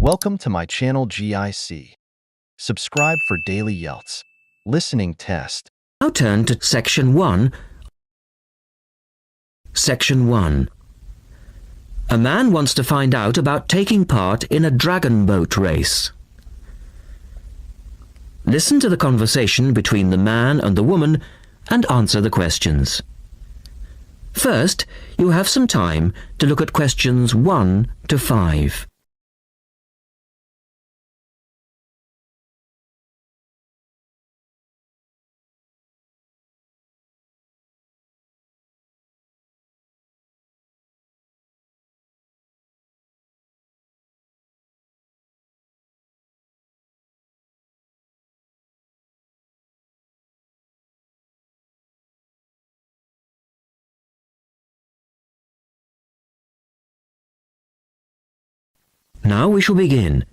Welcome to my channel GIC. Subscribe for daily IELTS listening test. Now turn to Section 1. Section 1. A man wants to find out about taking part in a dragon boat race. Listen to the conversation between the man and the woman and answer the questions. First, you have some time to look at questions 1 to 5. Now we shall begin.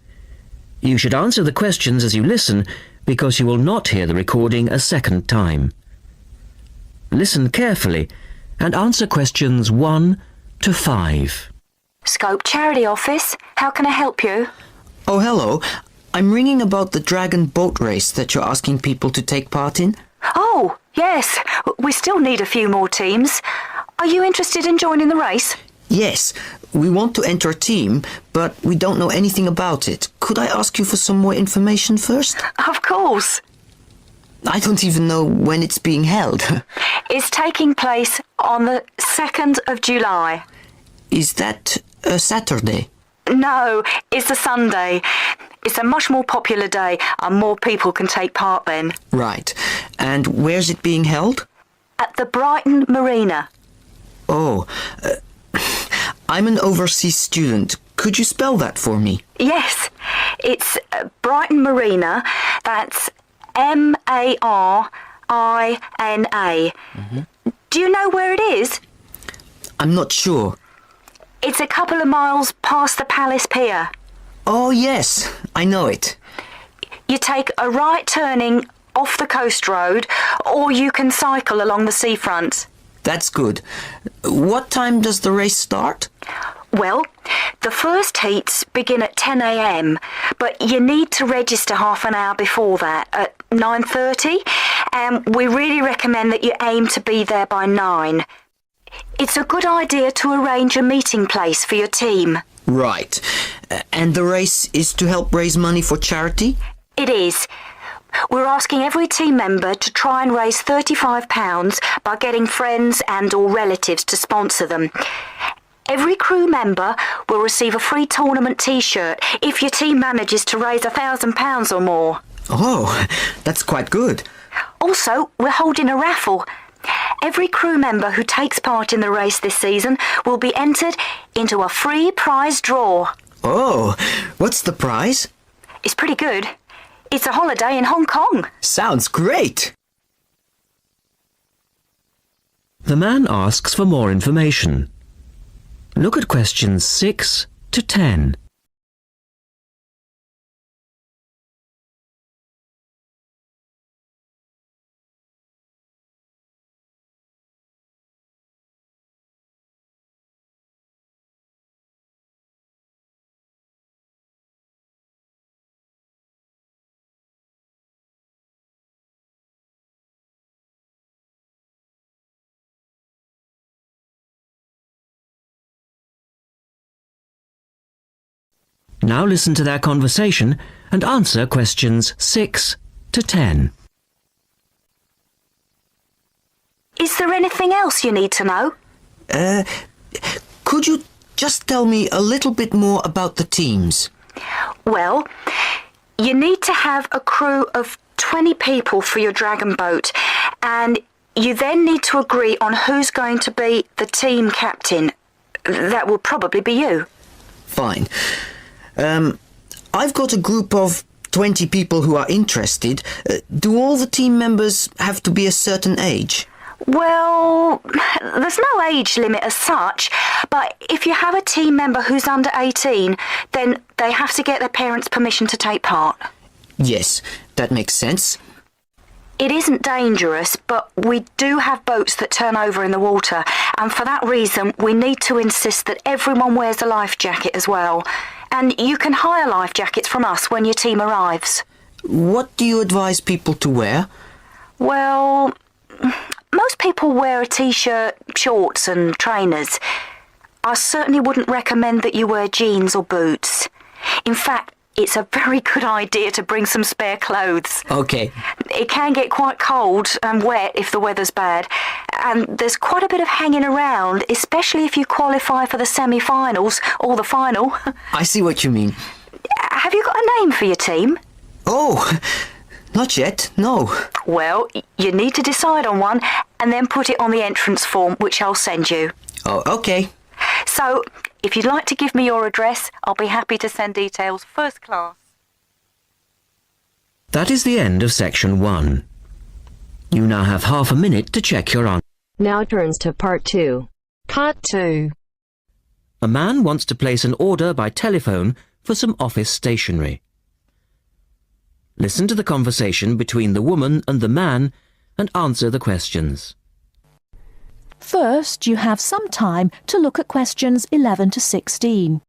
You should answer the questions as you listen, because you will not hear the recording a second time. Listen carefully and answer questions 1 to 5. Scope Charity Office, how can I help you? Oh, hello. I'm ringing about the dragon boat race that you're asking people to take part in. Oh, yes. We still need a few more teams. Are you interested in joining the race? Yes, we want to enter a team, but we don't know anything about it. Could I ask you for some more information first? Of course. I don't even know when it's being held. It's taking place on the 2nd of July. Is that a Saturday? No, it's a Sunday. It's a much more popular day and more people can take part then. Right. And where's it being held? At the Brighton Marina. Oh, I'm an overseas student. Could you spell that for me? Yes, it's Brighton Marina. That's Marina. Do you know where it is? I'm not sure. It's a couple of miles past the Palace Pier. Oh, yes, I know it. You take a right turning off the coast road, or you can cycle along the seafront. That's good. What time does the race start? Well, the first heats begin at 10 a.m, but you need to register half an hour before that, at 9:30, and we really recommend that you aim to be there by 9. It's a good idea to arrange a meeting place for your team. Right. And the race is to help raise money for charity? It is. We're asking every team member to try and raise £35 by getting friends and or relatives to sponsor them. Every crew member will receive a free tournament t-shirt if your team manages to raise £1,000 or more. Oh, that's quite good. Also, we're holding a raffle. Every crew member who takes part in the race this season will be entered into a free prize draw. Oh, what's the prize? It's pretty good. It's a holiday in Hong Kong. Sounds great. The man asks for more information. Look at questions 6 to 10. Now listen to their conversation and answer questions 6 to 10. Is there anything else you need to know? Could you just tell me a little bit more about the teams? Well, you need to have a crew of 20 people for your dragon boat, and you then need to agree on who's going to be the team captain. That will probably be you. Fine. I've got a group of 20 people who are interested. Do all the team members have to be a certain age? Well, there's no age limit as such, but if you have a team member who's under 18, then they have to get their parents' permission to take part. Yes, that makes sense. It isn't dangerous, but we do have boats that turn over in the water, and for that reason we need to insist that everyone wears a life jacket as well. And you can hire life jackets from us when your team arrives. What do you advise people to wear? Well, most people wear a t-shirt, shorts and trainers. I certainly wouldn't recommend that you wear jeans or boots. In fact, it's a very good idea to bring some spare clothes. Okay. It can get quite cold and wet if the weather's bad, and there's quite a bit of hanging around, especially if you qualify for the semi-finals or the final. I see what you mean. Have you got a name for your team? Oh, not yet, no. Well, you need to decide on one and then put it on the entrance form, which I'll send you. Oh, okay. So, if you'd like to give me your address, I'll be happy to send details first class. That is the end of section 1. You now have half a minute to check your answer. Now turns to part 2. Part 2. A man wants to place an order by telephone for some office stationery. Listen to the conversation between the woman and the man and answer the questions. First, you have some time to look at questions 11 to 16.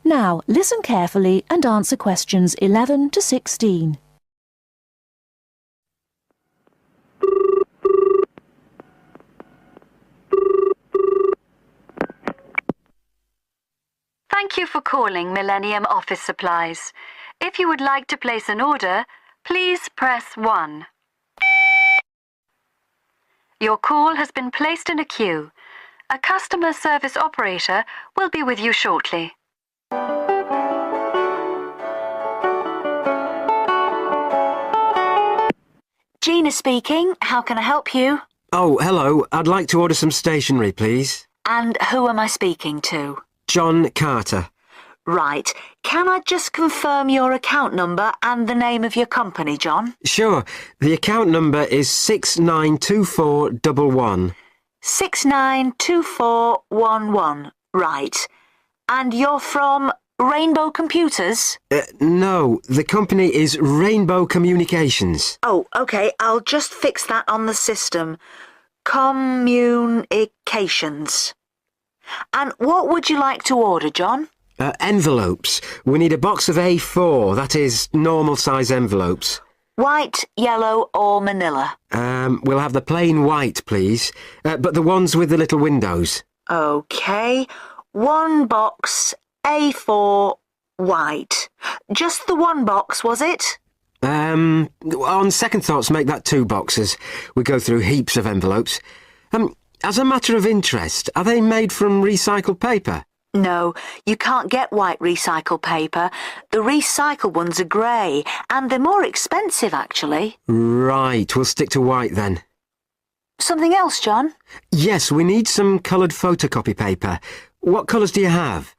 Now, listen carefully and answer questions 11 to 16. Thank you for calling Millennium Office Supplies. If you would like to place an order, please press 1. Your call has been placed in a queue. A customer service operator will be with you shortly. Gina speaking. How can I help you? Oh, hello. I'd like to order some stationery, please. And who am I speaking to? John Carter. Right. Can I just confirm your account number and the name of your company, John? Sure. The account number is 692411. 692411. Right. And you're from Rainbow Computers? No, the company is Rainbow Communications. Oh, okay. I'll just fix that on the system. Communications. And what would you like to order, John? Envelopes. We need a box of A4, that is, normal size envelopes. White, yellow or manila? We'll have the plain white, please, but the ones with the little windows. Okay. One box, A4, white. Just the one box, was it? On second thoughts, make that 2 boxes. We go through heaps of envelopes. As a matter of interest, are they made from recycled paper? No, you can't get white recycled paper. The recycled ones are grey, and they're more expensive, actually. Right, we'll stick to white then. Something else, John? Yes, we need some coloured photocopy paper. What colours do you have?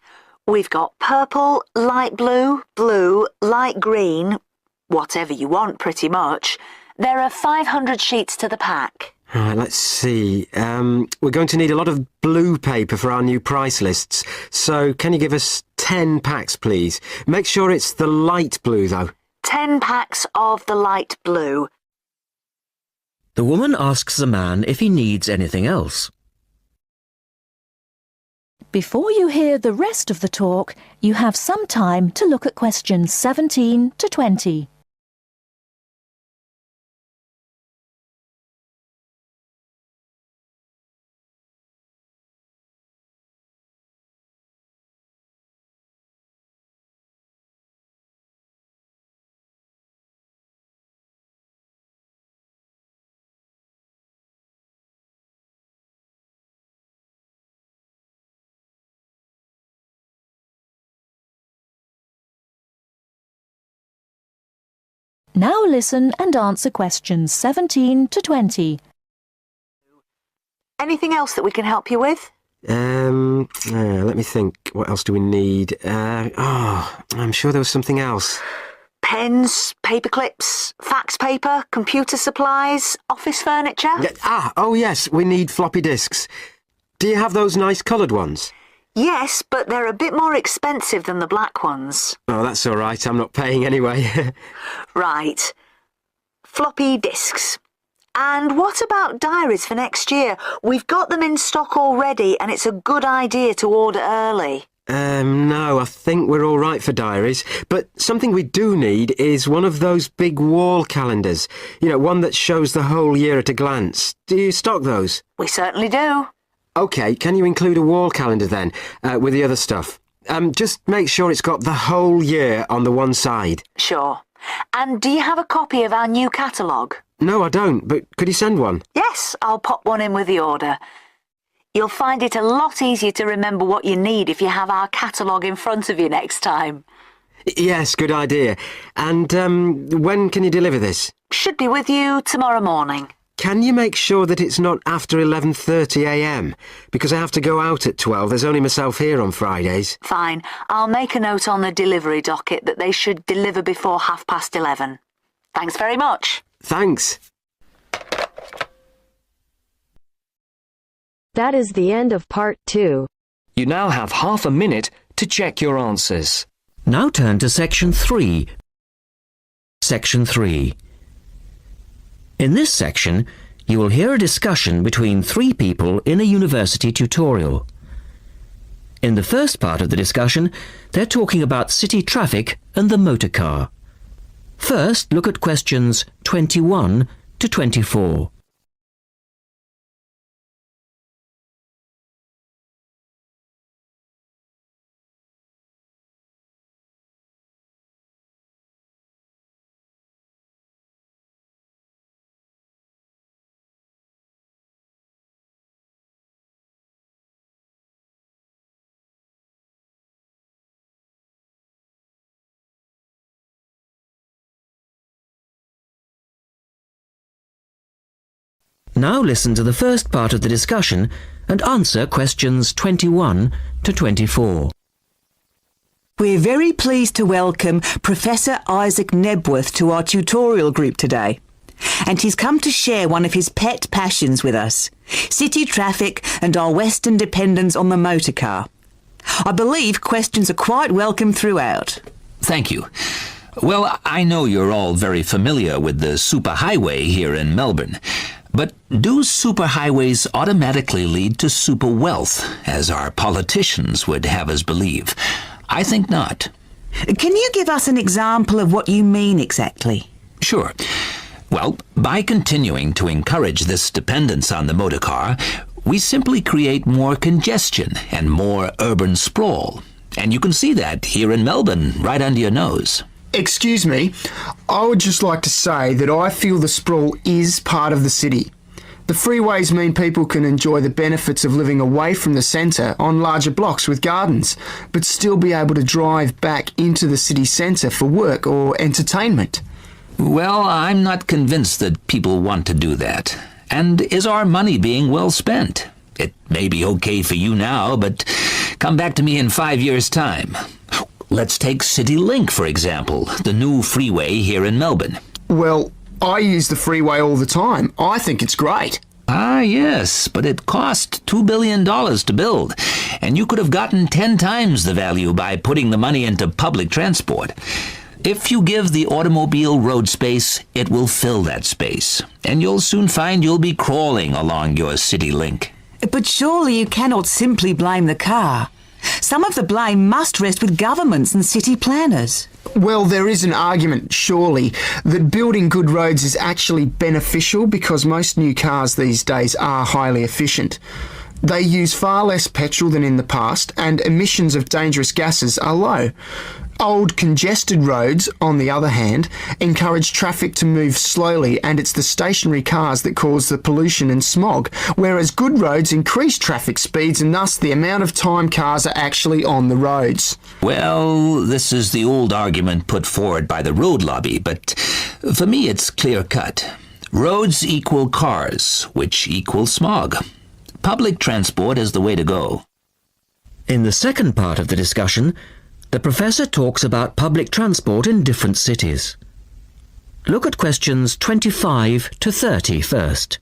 We've got purple, light blue, blue, light green, whatever you want, pretty much. There are 500 sheets to the pack. Right, let's see. We're going to need a lot of blue paper for our new price lists, so can you give us 10 packs, please? Make sure it's the light blue, though. 10 packs of the light blue. The woman asks the man if he needs anything else. Before you hear the rest of the talk, you have some time to look at questions 17 to 20. Now listen and answer questions 17 to 20. Anything else that we can help you with? Let me think. What else do we need? I'm sure there was something else. Pens, paper clips, fax paper, computer supplies, office furniture. Oh yes, we need floppy disks. Do you have those nice coloured ones? Yes, but they're a bit more expensive than the black ones. Oh, that's all right. I'm not paying anyway. Right. Floppy disks. And what about diaries for next year? We've got them in stock already, and it's a good idea to order early. No, I think we're all right for diaries. But something we do need is one of those big wall calendars. You know, one that shows the whole year at a glance. Do you stock those? We certainly do. OK, can you include a wall calendar then, with the other stuff? Just make sure it's got the whole year on the one side. Sure. And do you have a copy of our new catalogue? No, I don't, but could you send one? Yes, I'll pop one in with the order. You'll find it a lot easier to remember what you need if you have our catalogue in front of you next time. Yes, good idea. And when can you deliver this? Should be with you tomorrow morning. Can you make sure that it's not after 11:30 a.m? Because I have to go out at 12. There's only myself here on Fridays. Fine. I'll make a note on the delivery docket that they should deliver before 11:30. Thanks very much. Thanks. That is the end of part 2. You now have half a minute to check your answers. Now turn to Section 3. Section 3. In this section, you will hear a discussion between 3 people in a university tutorial. In the first part of the discussion, they're talking about city traffic and the motor car. First, look at questions 21 to 24. Now listen to the first part of the discussion and answer questions 21 to 24. We're very pleased to welcome Professor Isaac Nebworth to our tutorial group today. And he's come to share one of his pet passions with us, city traffic and our Western dependence on the motor car. I believe questions are quite welcome throughout. Thank you. Well, I know you're all very familiar with the superhighway here in Melbourne. But do superhighways automatically lead to super wealth, as our politicians would have us believe? I think not. Can you give us an example of what you mean exactly? Sure. Well, by continuing to encourage this dependence on the motor car, we simply create more congestion and more urban sprawl. And you can see that here in Melbourne, right under your nose. Excuse me, I would just like to say that I feel the sprawl is part of the city. The freeways mean people can enjoy the benefits of living away from the centre on larger blocks with gardens, but still be able to drive back into the city centre for work or entertainment. Well, I'm not convinced that people want to do that. And is our money being well spent? It may be okay for you now, but come back to me in 5 years' time. Let's take CityLink, for example, the new freeway here in Melbourne. Well, I use the freeway all the time. I think it's great. Ah, yes, but it cost $2 billion to build, and you could have gotten 10 times the value by putting the money into public transport. If you give the automobile road space, it will fill that space, and you'll soon find you'll be crawling along your CityLink. But surely you cannot simply blame the car. Some of the blame must rest with governments and city planners. Well, there is an argument, surely, that building good roads is actually beneficial because most new cars these days are highly efficient. They use far less petrol than in the past, and emissions of dangerous gases are low. Old, congested roads, on the other hand, encourage traffic to move slowly, and it's the stationary cars that cause the pollution and smog, whereas good roads increase traffic speeds and thus the amount of time cars are actually on the roads. Well, this is the old argument put forward by the road lobby, but for me it's clear-cut. Roads equal cars, which equal smog. public transport is the way to go. In the second part of the discussion, the professor talks about public transport in different cities. Look at questions 25 to 30 first.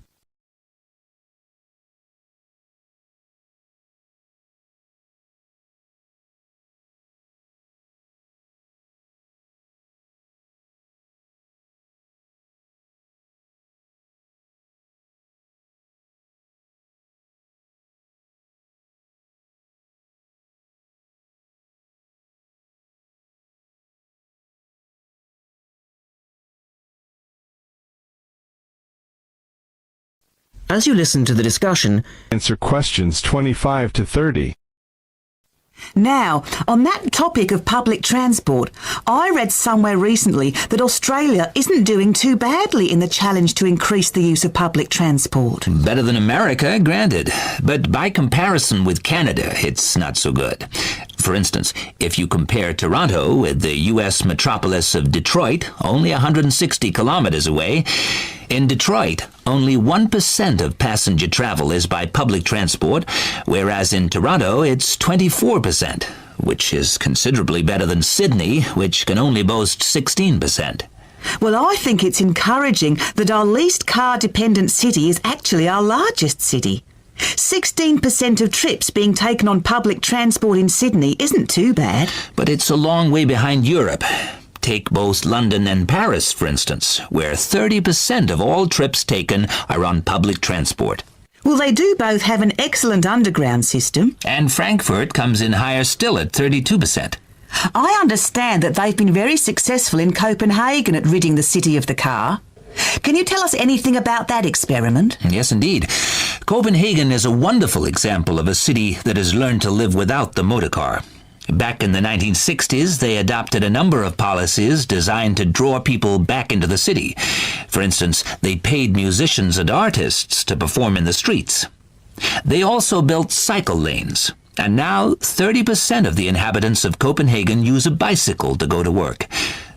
As you listen to the discussion, answer questions 25 to 30. Now, on that topic of public transport, I read somewhere recently that Australia isn't doing too badly in the challenge to increase the use of public transport. Better than America, granted. But by comparison with Canada, it's not so good. For instance, if you compare Toronto with the U.S. metropolis of Detroit, only 160 kilometers away, in Detroit, only 1% of passenger travel is by public transport, whereas in Toronto it's 24%, which is considerably better than Sydney, which can only boast 16%. Well, I think it's encouraging that our least car-dependent city is actually our largest city. 16% of trips being taken on public transport in Sydney isn't too bad. But it's a long way behind Europe. Take both London and Paris, for instance, where 30% of all trips taken are on public transport. Well, they do both have an excellent underground system. And Frankfurt comes in higher still at 32%. I understand that they've been very successful in Copenhagen at ridding the city of the car. Can you tell us anything about that experiment? Yes, indeed. Copenhagen is a wonderful example of a city that has learned to live without the motor car. Back in the 1960s, they adopted a number of policies designed to draw people back into the city. For instance, they paid musicians and artists to perform in the streets. They also built cycle lanes, and now 30% of the inhabitants of Copenhagen use a bicycle to go to work.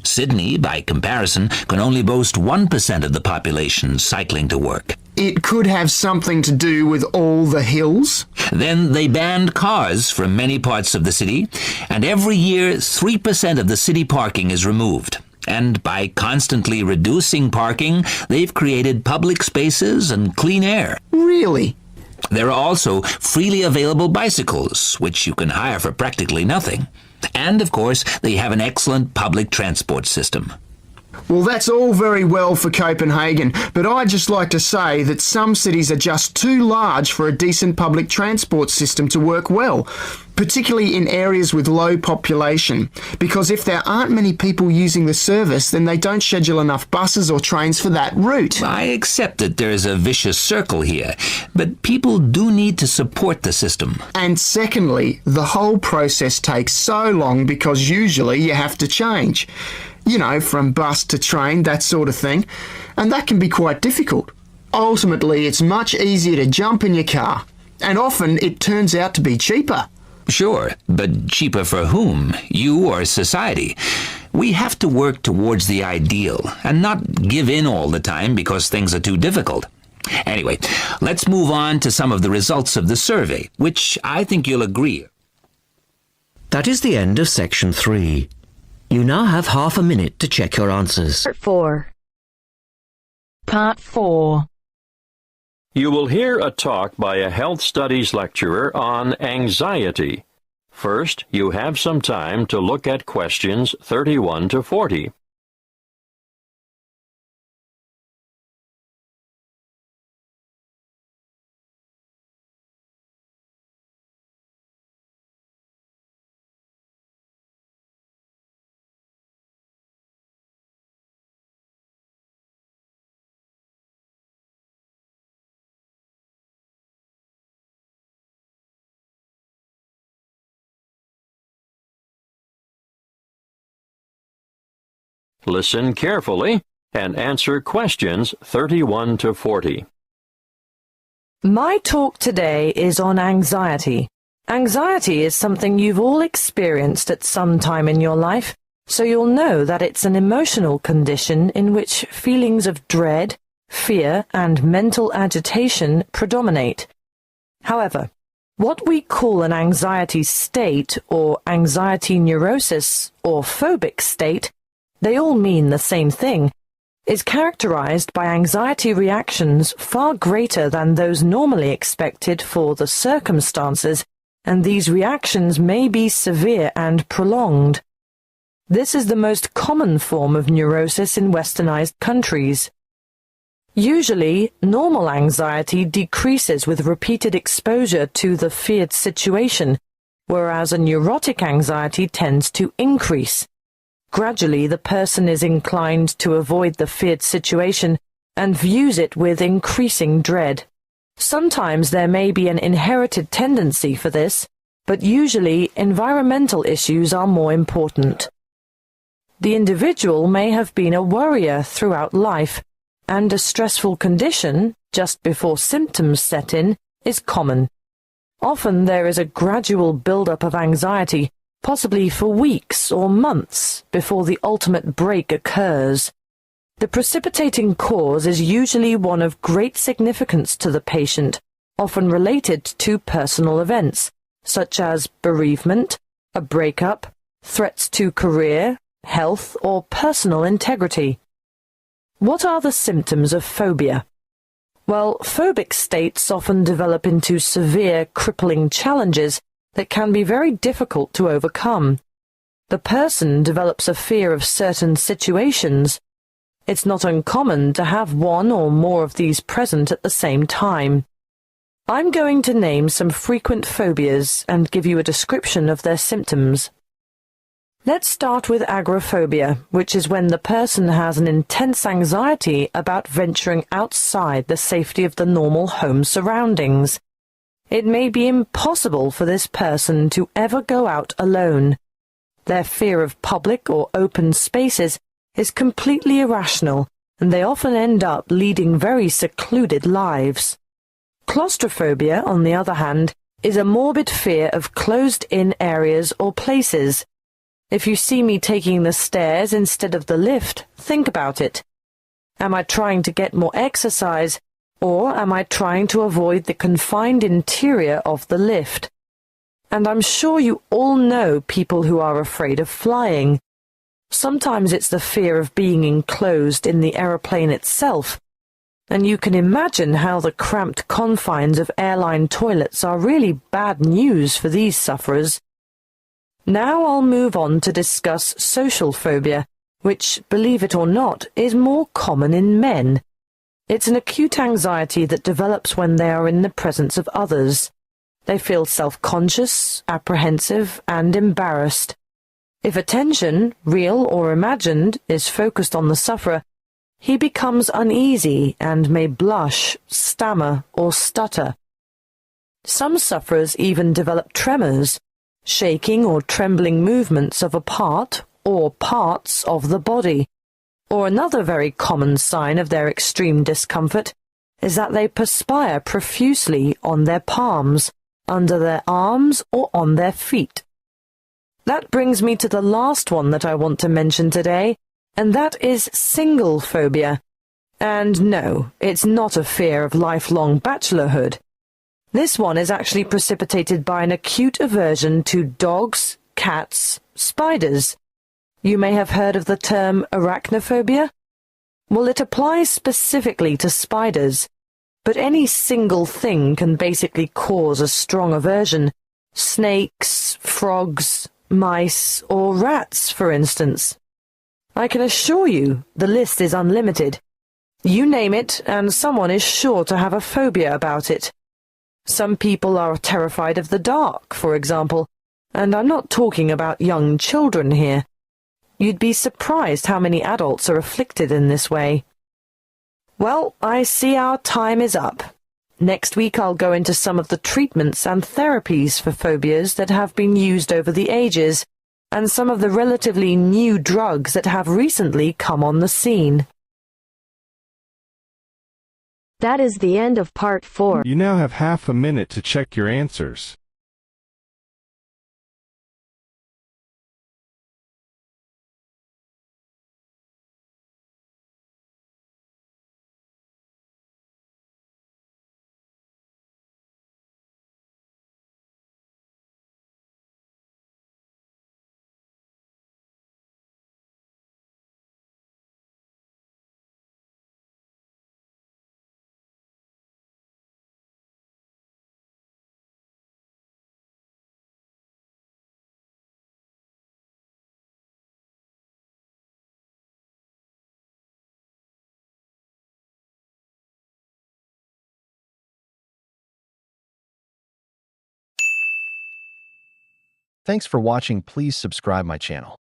Sydney, by comparison, can only boast 1% of the population cycling to work. It could have something to do with all the hills. Then they banned cars from many parts of the city, and every year 3% of the city parking is removed. And by constantly reducing parking, they've created public spaces and clean air. Really? There are also freely available bicycles, which you can hire for practically nothing. And, of course, they have an excellent public transport system. Well, that's all very well for Copenhagen, but I'd just like to say that some cities are just too large for a decent public transport system to work well, particularly in areas with low population, because if there aren't many people using the service, then they don't schedule enough buses or trains for that route. I accept that there is a vicious circle here, but people do need to support the system. And secondly, the whole process takes so long because usually you have to change. You know, from bus to train, that sort of thing. And that can be quite difficult. Ultimately, it's much easier to jump in your car. And often it turns out to be cheaper. Sure, but cheaper for whom? You or society? We have to work towards the ideal and not give in all the time because things are too difficult. Anyway, let's move on to some of the results of the survey, which I think you'll agree. That is the end of section 3. You now have half a minute to check your answers. Part 4. Part 4. You will hear a talk by a health studies lecturer on anxiety. First, you have some time to look at questions 31 to 40. Listen carefully and answer questions 31 to 40. My talk today is on anxiety. Anxiety is something you've all experienced at some time in your life, so you'll know that it's an emotional condition in which feelings of dread, fear, and mental agitation predominate. However, what we call an anxiety state or anxiety neurosis or phobic state, they all mean the same thing, is characterized by anxiety reactions far greater than those normally expected for the circumstances, and these reactions may be severe and prolonged. This is the most common form of neurosis in westernized countries. Usually, normal anxiety decreases with repeated exposure to the feared situation, whereas a neurotic anxiety tends to increase. Gradually, the person is inclined to avoid the feared situation and views it with increasing dread. Sometimes there may be an inherited tendency for this, but usually environmental issues are more important. The individual may have been a worrier throughout life, and a stressful condition, just before symptoms set in, is common. Often there is a gradual build-up of anxiety, possibly for weeks or months, before the ultimate break occurs. The precipitating cause is usually one of great significance to the patient, often related to personal events, such as bereavement, a breakup, threats to career, health, or personal integrity. What are the symptoms of phobia? Well, phobic states often develop into severe, crippling challenges that can be very difficult to overcome. The person develops a fear of certain situations. It's not uncommon to have one or more of these present at the same time. I'm going to name some frequent phobias and give you a description of their symptoms. Let's start with agoraphobia, which is when the person has an intense anxiety about venturing outside the safety of the normal home surroundings. It may be impossible for this person to ever go out alone. Their fear of public or open spaces is completely irrational, and they often end up leading very secluded lives. Claustrophobia, on the other hand, is a morbid fear of closed-in areas or places. If you see me taking the stairs instead of the lift, think about it. Am I trying to get more exercise, or am I trying to avoid the confined interior of the lift? And I'm sure you all know people who are afraid of flying. Sometimes it's the fear of being enclosed in the aeroplane itself, and you can imagine how the cramped confines of airline toilets are really bad news for these sufferers. Now I'll move on to discuss social phobia, which, believe it or not, is more common in men. It's an acute anxiety that develops when they are in the presence of others. They feel self-conscious, apprehensive, and embarrassed. If attention, real or imagined, is focused on the sufferer, he becomes uneasy and may blush, stammer, or stutter. Some sufferers even develop tremors, shaking or trembling movements of a part or parts of the body. Or another very common sign of their extreme discomfort is that they perspire profusely on their palms, under their arms, or on their feet. That brings me to the last one that I want to mention today, and that is single phobia. And no, it's not a fear of lifelong bachelorhood. This one is actually precipitated by an acute aversion to dogs, cats, spiders. You may have heard of the term arachnophobia. Well, it applies specifically to spiders, but any single thing can basically cause a strong aversion. Snakes, frogs, mice, or rats, for instance. I can assure you the list is unlimited. You name it, and someone is sure to have a phobia about it. Some people are terrified of the dark, for example, and I'm not talking about young children here. You'd be surprised how many adults are afflicted in this way. Well, I see our time is up. Next week I'll go into some of the treatments and therapies for phobias that have been used over the ages, and some of the relatively new drugs that have recently come on the scene. That is the end of part 4. You now have half a minute to check your answers. Thanks for watching. Please subscribe my channel.